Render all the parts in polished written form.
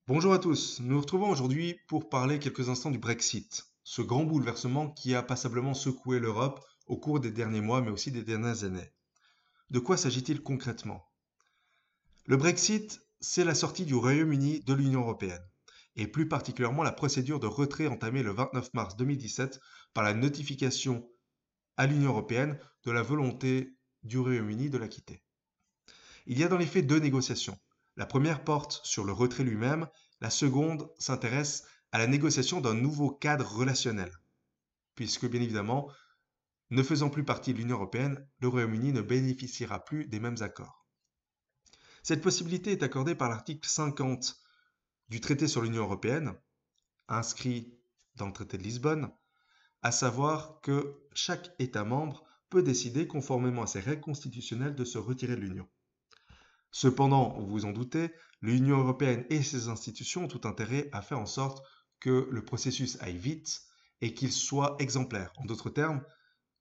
Bonjour à tous, nous nous retrouvons aujourd'hui pour parler quelques instants du Brexit, ce grand bouleversement qui a passablement secoué l'Europe au cours des derniers mois mais aussi des dernières années. De quoi s'agit-il concrètement? Le Brexit, c'est la sortie du Royaume-Uni de l'Union européenne, et plus particulièrement la procédure de retrait entamée le 29 mars 2017 par la notification à l'Union européenne de la volonté du Royaume-Uni de la quitter. Il y a dans les faits deux négociations. La première porte sur le retrait lui-même, la seconde s'intéresse à la négociation d'un nouveau cadre relationnel, puisque bien évidemment, ne faisant plus partie de l'Union européenne, le Royaume-Uni ne bénéficiera plus des mêmes accords. Cette possibilité est accordée par l'article 50 du traité sur l'Union européenne, inscrit dans le traité de Lisbonne, à savoir que chaque État membre peut décider, conformément à ses règles constitutionnelles, de se retirer de l'Union. Cependant, vous vous en doutez, l'Union européenne et ses institutions ont tout intérêt à faire en sorte que le processus aille vite et qu'il soit exemplaire. En d'autres termes,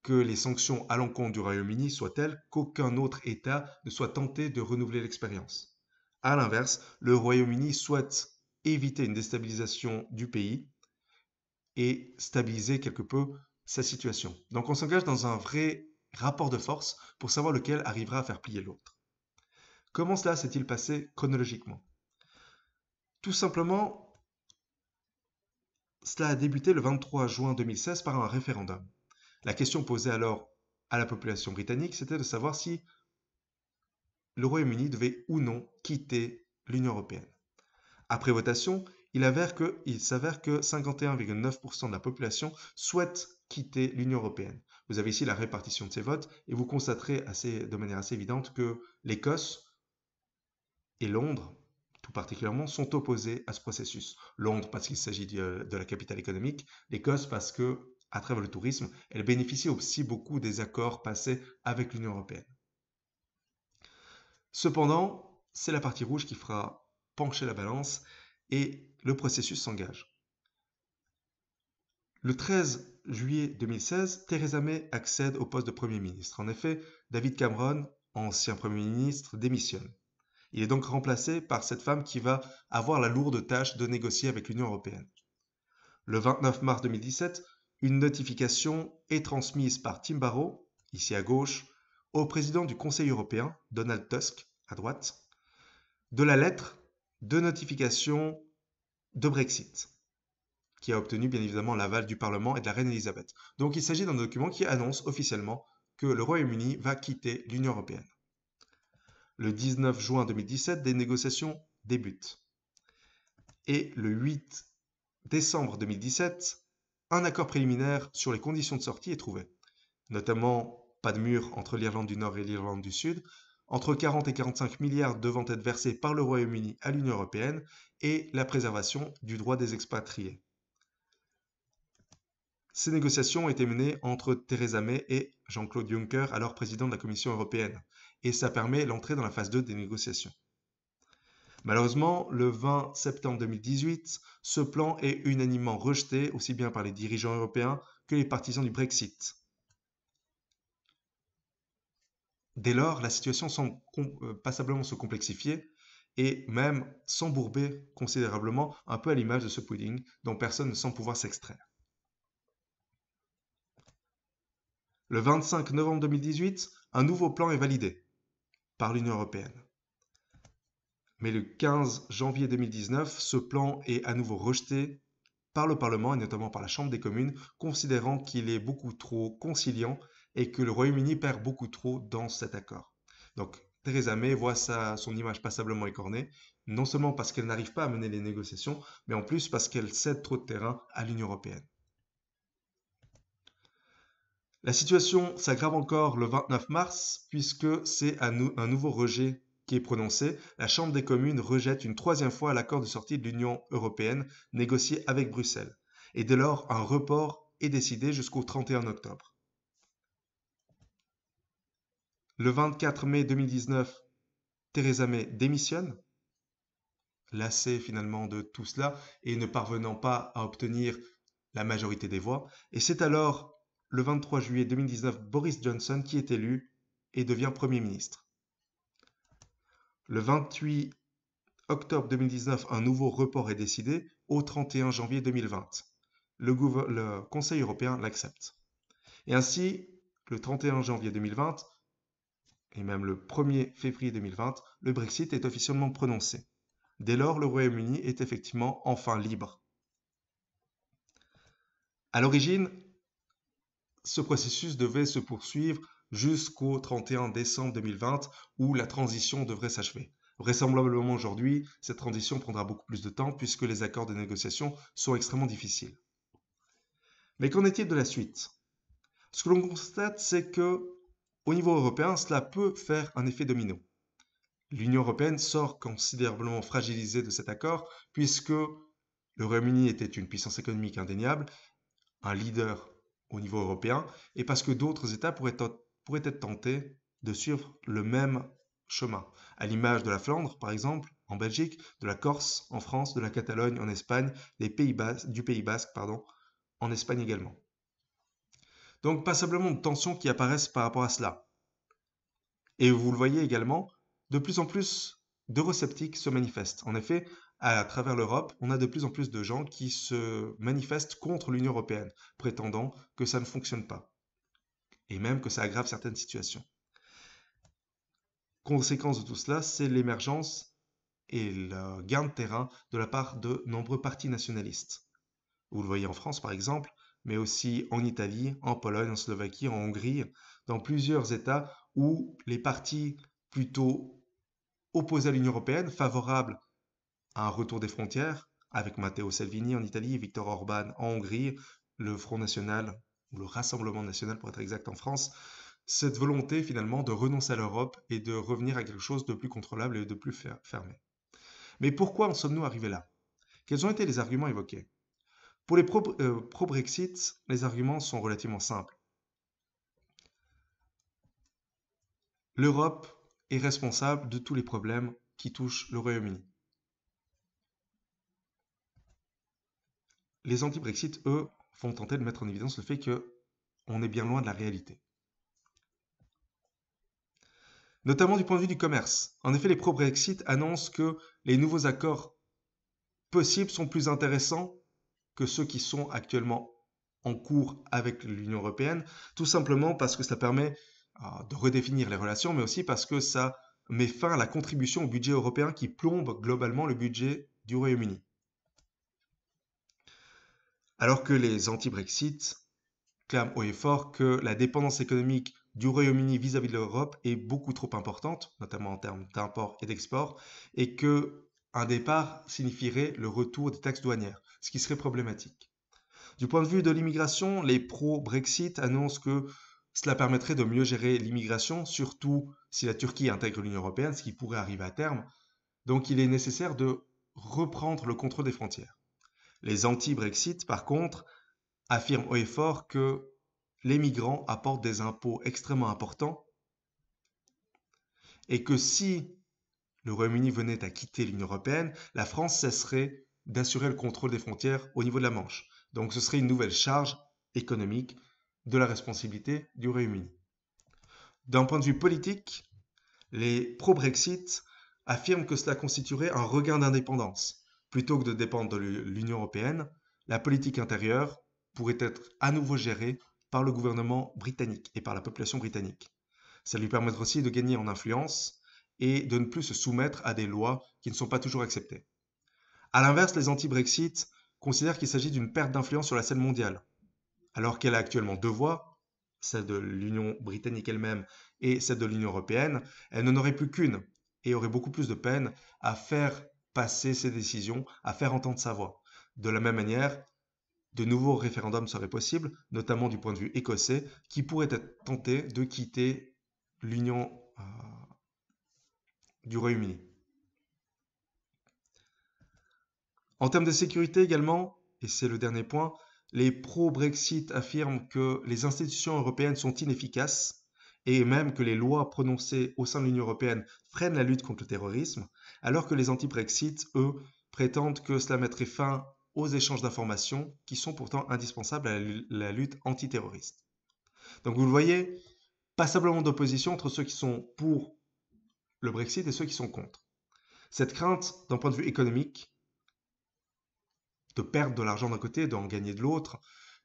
que les sanctions à l'encontre du Royaume-Uni soient telles qu'aucun autre État ne soit tenté de renouveler l'expérience. A l'inverse, le Royaume-Uni souhaite éviter une déstabilisation du pays et stabiliser quelque peu sa situation. Donc on s'engage dans un vrai rapport de force pour savoir lequel arrivera à faire plier l'autre. Comment cela s'est-il passé chronologiquement? Tout simplement, cela a débuté le 23 juin 2016 par un référendum. La question posée alors à la population britannique, c'était de savoir si le Royaume-Uni devait ou non quitter l'Union européenne. Après votation, il s'avère que 51,9% de la population souhaite quitter l'Union européenne. Vous avez ici la répartition de ces votes et vous constaterez de manière assez évidente que l'Écosse et Londres, tout particulièrement, sont opposés à ce processus. Londres parce qu'il s'agit de la capitale économique, l'Écosse parce que, à travers le tourisme, elle bénéficie aussi beaucoup des accords passés avec l'Union européenne. Cependant, c'est la partie rouge qui fera pencher la balance et le processus s'engage. Le 13 juillet 2016, Theresa May accède au poste de Premier ministre. En effet, David Cameron, ancien Premier ministre, démissionne. Il est donc remplacé par cette femme qui va avoir la lourde tâche de négocier avec l'Union européenne. Le 29 mars 2017, une notification est transmise par Tim Barrow, ici à gauche, au président du Conseil européen, Donald Tusk, à droite, de la lettre de notification de Brexit, qui a obtenu bien évidemment l'aval du Parlement et de la reine Elisabeth. Donc il s'agit d'un document qui annonce officiellement que le Royaume-Uni va quitter l'Union européenne. Le 19 juin 2017, des négociations débutent. Et le 8 décembre 2017, un accord préliminaire sur les conditions de sortie est trouvé. Notamment, pas de mur entre l'Irlande du Nord et l'Irlande du Sud, entre 40 et 45 milliards devant être versés par le Royaume-Uni à l'Union européenne et la préservation du droit des expatriés. Ces négociations ont été menées entre Theresa May et Jean-Claude Juncker, alors président de la Commission européenne, et ça permet l'entrée dans la phase 2 des négociations. Malheureusement, le 20 septembre 2018, ce plan est unanimement rejeté aussi bien par les dirigeants européens que les partisans du Brexit. Dès lors, la situation semble passablement se complexifier et même s'embourber considérablement, un peu à l'image de ce pudding dont personne ne semble pouvoir s'extraire. Le 25 novembre 2018, un nouveau plan est validé par l'Union européenne. Mais le 15 janvier 2019, ce plan est à nouveau rejeté par le Parlement et notamment par la Chambre des communes, considérant qu'il est beaucoup trop conciliant et que le Royaume-Uni perd beaucoup trop dans cet accord. Donc Theresa May voit son image passablement écornée, non seulement parce qu'elle n'arrive pas à mener les négociations, mais en plus parce qu'elle cède trop de terrain à l'Union européenne. La situation s'aggrave encore le 29 mars, puisque c'est un nouveau rejet qui est prononcé. La Chambre des communes rejette une troisième fois l'accord de sortie de l'Union européenne négocié avec Bruxelles. Et dès lors, un report est décidé jusqu'au 31 octobre. Le 24 mai 2019, Theresa May démissionne, lassée finalement de tout cela et ne parvenant pas à obtenir la majorité des voix. Et c'est alors le 23 juillet 2019, Boris Johnson qui est élu et devient Premier ministre. Le 28 octobre 2019, un nouveau report est décidé au 31 janvier 2020. Le Conseil européen l'accepte. Et ainsi, le 31 janvier 2020, et même le 1er février 2020, le Brexit est officiellement prononcé. Dès lors, le Royaume-Uni est effectivement enfin libre. À l'origine, ce processus devait se poursuivre jusqu'au 31 décembre 2020 où la transition devrait s'achever. Vraisemblablement aujourd'hui, cette transition prendra beaucoup plus de temps puisque les accords de négociation sont extrêmement difficiles. Mais qu'en est-il de la suite? Ce que l'on constate, c'est que au niveau européen, cela peut faire un effet domino. L'Union européenne sort considérablement fragilisée de cet accord puisque le Royaume-Uni était une puissance économique indéniable, un leader au niveau européen, et parce que d'autres États pourraient être tentés de suivre le même chemin, à l'image de la Flandre, par exemple, en Belgique, de la Corse, en France, de la Catalogne, en Espagne, du Pays Basque, en Espagne également. Donc, passablement de tensions qui apparaissent par rapport à cela. Et vous le voyez également, de plus en plus d'eurosceptiques se manifestent. En effet, à travers l'Europe, on a de plus en plus de gens qui se manifestent contre l'Union européenne, prétendant que ça ne fonctionne pas, et même que ça aggrave certaines situations. Conséquence de tout cela, c'est l'émergence et le gain de terrain de la part de nombreux partis nationalistes. Vous le voyez en France par exemple, mais aussi en Italie, en Pologne, en Slovaquie, en Hongrie, dans plusieurs États où les partis plutôt opposés à l'Union européenne, favorables à un retour des frontières, avec Matteo Salvini en Italie et Viktor Orban en Hongrie, le Front National, ou le Rassemblement National pour être exact en France, cette volonté finalement de renoncer à l'Europe et de revenir à quelque chose de plus contrôlable et de plus fermé. Mais pourquoi en sommes-nous arrivés là? Quels ont été les arguments évoqués? Pour les pro-Brexit, les arguments sont relativement simples. L'Europe est responsable de tous les problèmes qui touchent le Royaume-Uni. Les anti-Brexit, eux, vont tenter de mettre en évidence le fait qu'on est bien loin de la réalité. Notamment du point de vue du commerce. En effet, les pro-Brexit annoncent que les nouveaux accords possibles sont plus intéressants que ceux qui sont actuellement en cours avec l'Union européenne, tout simplement parce que ça permet de redéfinir les relations, mais aussi parce que ça met fin à la contribution au budget européen qui plombe globalement le budget du Royaume-Uni. Alors que les anti-Brexit clament haut et fort que la dépendance économique du Royaume-Uni vis-à-vis de l'Europe est beaucoup trop importante, notamment en termes d'import et d'export, et que un départ signifierait le retour des taxes douanières, ce qui serait problématique. Du point de vue de l'immigration, les pro-Brexit annoncent que cela permettrait de mieux gérer l'immigration, surtout si la Turquie intègre l'Union européenne, ce qui pourrait arriver à terme. Donc il est nécessaire de reprendre le contrôle des frontières. Les anti-Brexit, par contre, affirment haut et fort que les migrants apportent des impôts extrêmement importants et que si le Royaume-Uni venait à quitter l'Union européenne, la France cesserait d'assurer le contrôle des frontières au niveau de la Manche. Donc ce serait une nouvelle charge économique de la responsabilité du Royaume-Uni. D'un point de vue politique, les pro-Brexit affirment que cela constituerait un regain d'indépendance. Plutôt que de dépendre de l'Union européenne, la politique intérieure pourrait être à nouveau gérée par le gouvernement britannique et par la population britannique. Ça lui permettrait aussi de gagner en influence et de ne plus se soumettre à des lois qui ne sont pas toujours acceptées. A l'inverse, les anti-Brexit considèrent qu'il s'agit d'une perte d'influence sur la scène mondiale. Alors qu'elle a actuellement deux voix, celle de l'Union britannique elle-même et celle de l'Union européenne, elle n'en aurait plus qu'une et aurait beaucoup plus de peine à faire passer ses décisions, à faire entendre sa voix. De la même manière, de nouveaux référendums seraient possibles, notamment du point de vue écossais, qui pourrait être tenté de quitter l'Union du Royaume-Uni. En termes de sécurité également, et c'est le dernier point, les pro-Brexit affirment que les institutions européennes sont inefficaces et même que les lois prononcées au sein de l'Union européenne freinent la lutte contre le terrorisme, alors que les anti-Brexit, eux, prétendent que cela mettrait fin aux échanges d'informations qui sont pourtant indispensables à la lutte antiterroriste. Donc vous le voyez, passablement d'opposition entre ceux qui sont pour le Brexit et ceux qui sont contre. Cette crainte, d'un point de vue économique, de perdre de l'argent d'un côté, d'en gagner de l'autre,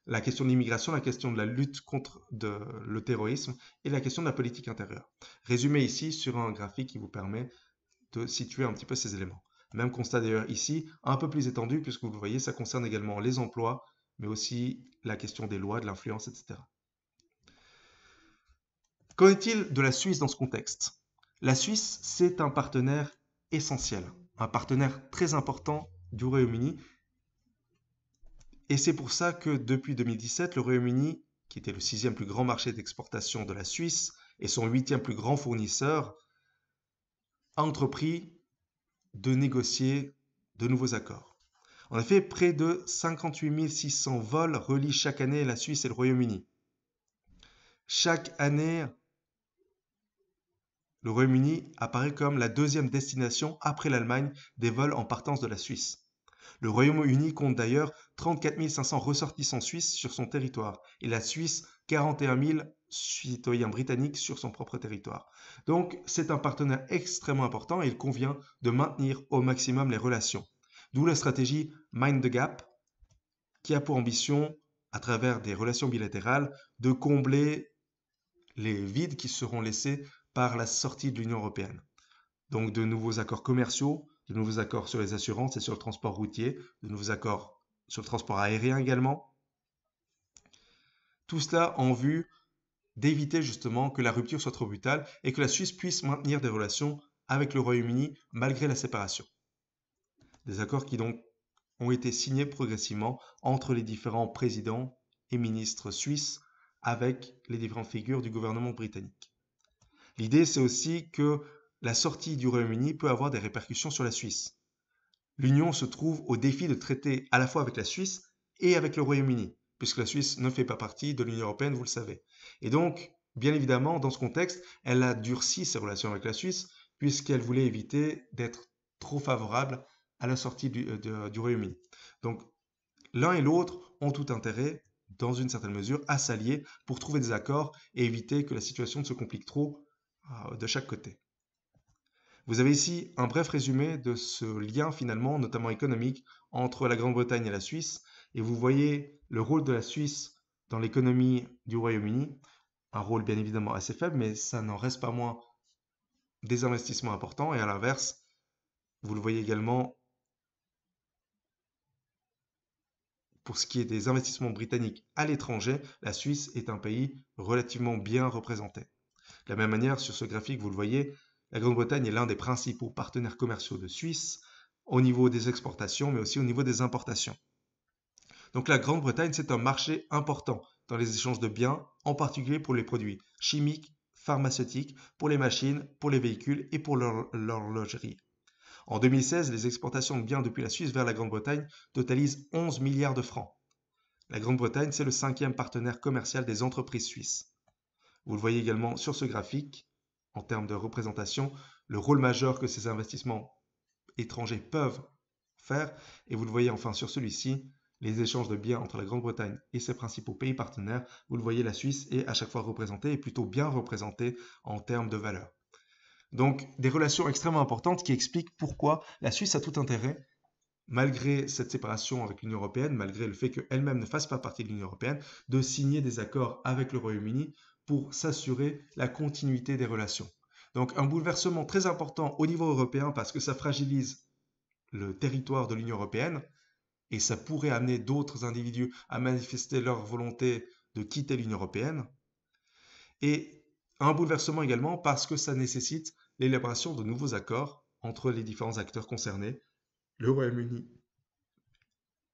la question de l'immigration, la question de la lutte contre le terrorisme et la question de la politique intérieure. Résumé ici sur un graphique qui vous permet de situer un petit peu ces éléments. Même constat d'ailleurs ici, un peu plus étendu, puisque vous le voyez, ça concerne également les emplois, mais aussi la question des lois, de l'influence, etc. Qu'en est-il de la Suisse dans ce contexte? La Suisse, c'est un partenaire essentiel, un partenaire très important du Royaume-Uni. Et c'est pour ça que depuis 2017, le Royaume-Uni, qui était le 6e plus grand marché d'exportation de la Suisse et son 8e plus grand fournisseur, a entrepris de négocier de nouveaux accords. En effet, près de 58 600 vols relient chaque année la Suisse et le Royaume-Uni. Chaque année, le Royaume-Uni apparaît comme la 2e destination après l'Allemagne des vols en partance de la Suisse. Le Royaume-Uni compte d'ailleurs 34 500 ressortissants suisses sur son territoire et la Suisse 41 000 citoyens britanniques sur son propre territoire. Donc c'est un partenaire extrêmement important et il convient de maintenir au maximum les relations. D'où la stratégie Mind the Gap qui a pour ambition, à travers des relations bilatérales, de combler les vides qui seront laissés par la sortie de l'Union européenne. Donc de nouveaux accords commerciaux, de nouveaux accords sur les assurances et sur le transport routier, de nouveaux accords sur le transport aérien également. Tout cela en vue d'éviter justement que la rupture soit trop brutale et que la Suisse puisse maintenir des relations avec le Royaume-Uni malgré la séparation. Des accords qui donc ont été signés progressivement entre les différents présidents et ministres suisses avec les différentes figures du gouvernement britannique. L'idée, c'est aussi que la sortie du Royaume-Uni peut avoir des répercussions sur la Suisse. L'Union se trouve au défi de traiter à la fois avec la Suisse et avec le Royaume-Uni, puisque la Suisse ne fait pas partie de l'Union européenne, vous le savez. Et donc, bien évidemment, dans ce contexte, elle a durci ses relations avec la Suisse, puisqu'elle voulait éviter d'être trop favorable à la sortie du Royaume-Uni. Donc, l'un et l'autre ont tout intérêt, dans une certaine mesure, à s'allier pour trouver des accords et éviter que la situation ne se complique trop de chaque côté. Vous avez ici un bref résumé de ce lien finalement, notamment économique, entre la Grande-Bretagne et la Suisse. Et vous voyez le rôle de la Suisse dans l'économie du Royaume-Uni. Un rôle bien évidemment assez faible, mais ça n'en reste pas moins des investissements importants. Et à l'inverse, vous le voyez également pour ce qui est des investissements britanniques à l'étranger, la Suisse est un pays relativement bien représenté. De la même manière, sur ce graphique, vous le voyez, la Grande-Bretagne est l'un des principaux partenaires commerciaux de Suisse au niveau des exportations, mais aussi au niveau des importations. Donc la Grande-Bretagne, c'est un marché important dans les échanges de biens, en particulier pour les produits chimiques, pharmaceutiques, pour les machines, pour les véhicules et pour l'horlogerie. En 2016, les exportations de biens depuis la Suisse vers la Grande-Bretagne totalisent 11 milliards de francs. La Grande-Bretagne, c'est le 5e partenaire commercial des entreprises suisses. Vous le voyez également sur ce graphique, en termes de représentation, le rôle majeur que ces investissements étrangers peuvent faire. Et vous le voyez enfin sur celui-ci, les échanges de biens entre la Grande-Bretagne et ses principaux pays partenaires. Vous le voyez, la Suisse est à chaque fois représentée et plutôt bien représentée en termes de valeur. Donc des relations extrêmement importantes qui expliquent pourquoi la Suisse a tout intérêt, malgré cette séparation avec l'Union européenne, malgré le fait qu'elle-même ne fasse pas partie de l'Union européenne, de signer des accords avec le Royaume-Uni pour s'assurer la continuité des relations. Donc un bouleversement très important au niveau européen parce que ça fragilise le territoire de l'Union européenne et ça pourrait amener d'autres individus à manifester leur volonté de quitter l'Union européenne. Et un bouleversement également parce que ça nécessite l'élaboration de nouveaux accords entre les différents acteurs concernés, le Royaume-Uni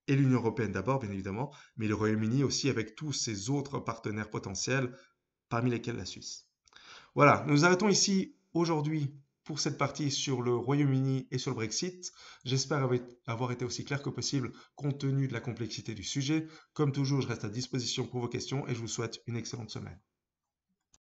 et l'Union européenne d'abord, bien évidemment, mais le Royaume-Uni aussi avec tous ses autres partenaires potentiels, parmi lesquels la Suisse. Voilà, nous arrêtons ici aujourd'hui pour cette partie sur le Royaume-Uni et sur le Brexit. J'espère avoir été aussi clair que possible compte tenu de la complexité du sujet. Comme toujours, je reste à disposition pour vos questions et je vous souhaite une excellente semaine.